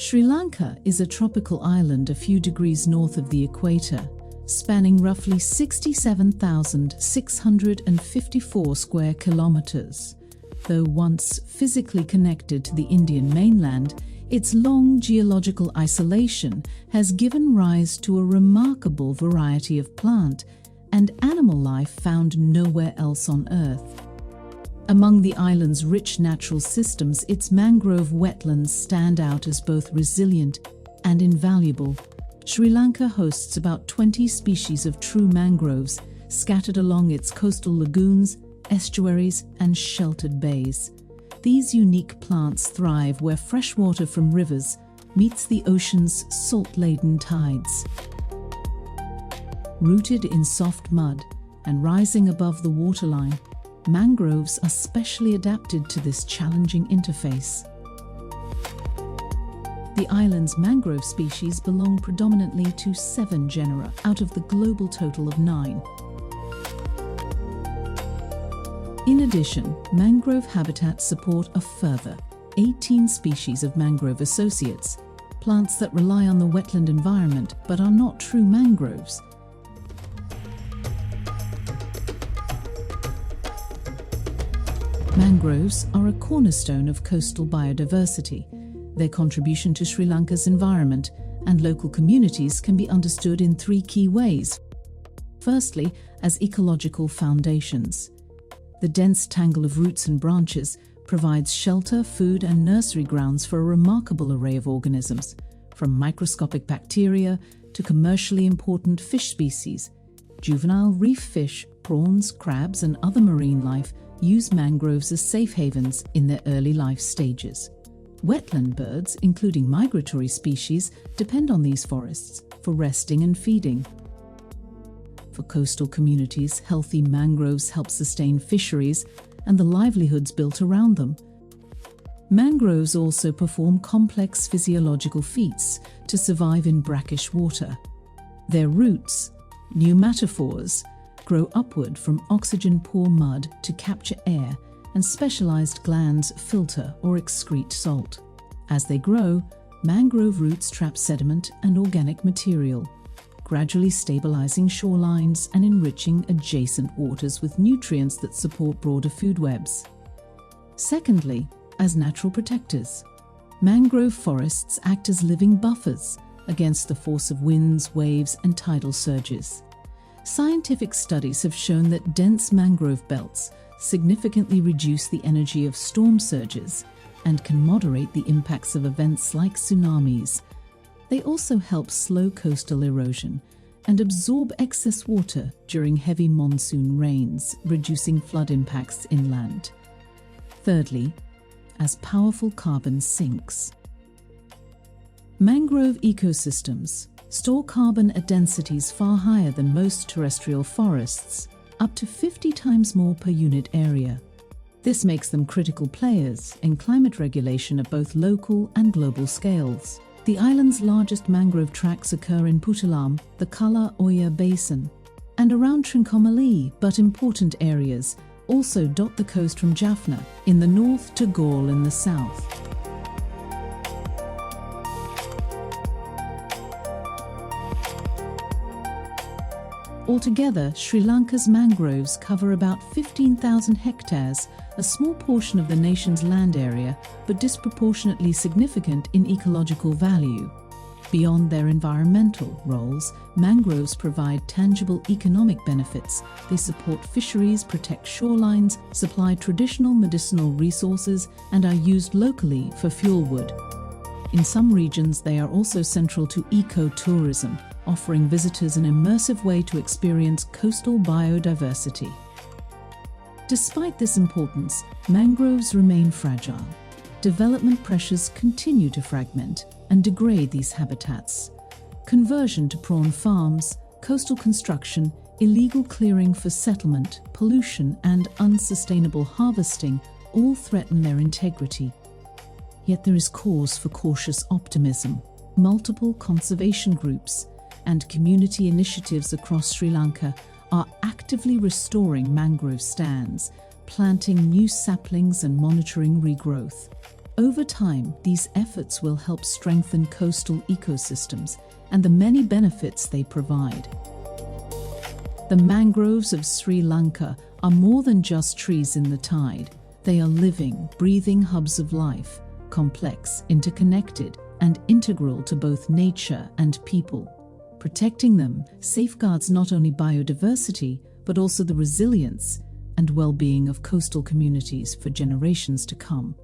Sri Lanka is a tropical island a few degrees north of the equator, spanning roughly 67,654 square kilometers. Though once physically connected to the Indian mainland, its long geological isolation has given rise to a remarkable variety of plant and animal life found nowhere else on Earth. Among the island's rich natural systems, its mangrove wetlands stand out as both resilient and invaluable. Sri Lanka hosts about 20 species of true mangroves scattered along its coastal lagoons, estuaries, and sheltered bays. These unique plants thrive where fresh water from rivers meets the ocean's salt-laden tides. Rooted in soft mud and rising above the waterline, mangroves are specially adapted to this challenging interface. The island's mangrove species belong predominantly to 7 genera out of the global total of 9. In addition, mangrove habitats support a further 18 species of mangrove associates, plants that rely on the wetland environment but are not true mangroves. Mangroves are a cornerstone of coastal biodiversity. Their contribution to Sri Lanka's environment and local communities can be understood in 3 key ways. Firstly, as ecological foundations. The dense tangle of roots and branches provides shelter, food, and nursery grounds for a remarkable array of organisms, from microscopic bacteria to commercially important fish species. Juvenile reef fish, prawns, crabs, and other marine life use mangroves as safe havens in their early life stages. Wetland birds, including migratory species, depend on these forests for resting and feeding. For coastal communities, healthy mangroves help sustain fisheries and the livelihoods built around them. Mangroves also perform complex physiological feats to survive in brackish water. Their roots, pneumatophores, grow upward from oxygen-poor mud to capture air, and specialized glands filter or excrete salt. As they grow, mangrove roots trap sediment and organic material, gradually stabilizing shorelines and enriching adjacent waters with nutrients that support broader food webs. Secondly, as natural protectors, mangrove forests act as living buffers against the force of winds, waves, and tidal surges. Scientific studies have shown that dense mangrove belts significantly reduce the energy of storm surges and can moderate the impacts of events like tsunamis. They also help slow coastal erosion and absorb excess water during heavy monsoon rains, reducing flood impacts inland. Thirdly, as powerful carbon sinks. Mangrove ecosystems store carbon at densities far higher than most terrestrial forests, up to 50 times more per unit area. This makes them critical players in climate regulation at both local and global scales. The island's largest mangrove tracts occur in Puttalam, the Kala Oya Basin, and around Trincomalee, but important areas also dot the coast from Jaffna in the north to Galle in the south. Altogether, Sri Lanka's mangroves cover about 15,000 hectares, a small portion of the nation's land area, but disproportionately significant in ecological value. Beyond their environmental roles, mangroves provide tangible economic benefits. They support fisheries, protect shorelines, supply traditional medicinal resources, and are used locally for fuelwood. In some regions, they are also central to ecotourism, offering visitors an immersive way to experience coastal biodiversity. Despite this importance, mangroves remain fragile. Development pressures continue to fragment and degrade these habitats. Conversion to prawn farms, coastal construction, illegal clearing for settlement, pollution, and unsustainable harvesting all threaten their integrity. Yet there is cause for cautious optimism. Multiple conservation groups and community initiatives across Sri Lanka are actively restoring mangrove stands, planting new saplings and monitoring regrowth. Over time, these efforts will help strengthen coastal ecosystems and the many benefits they provide. The mangroves of Sri Lanka are more than just trees in the tide. They are living, breathing hubs of life, complex, interconnected, and integral to both nature and people. Protecting them safeguards not only biodiversity, but also the resilience and well-being of coastal communities for generations to come.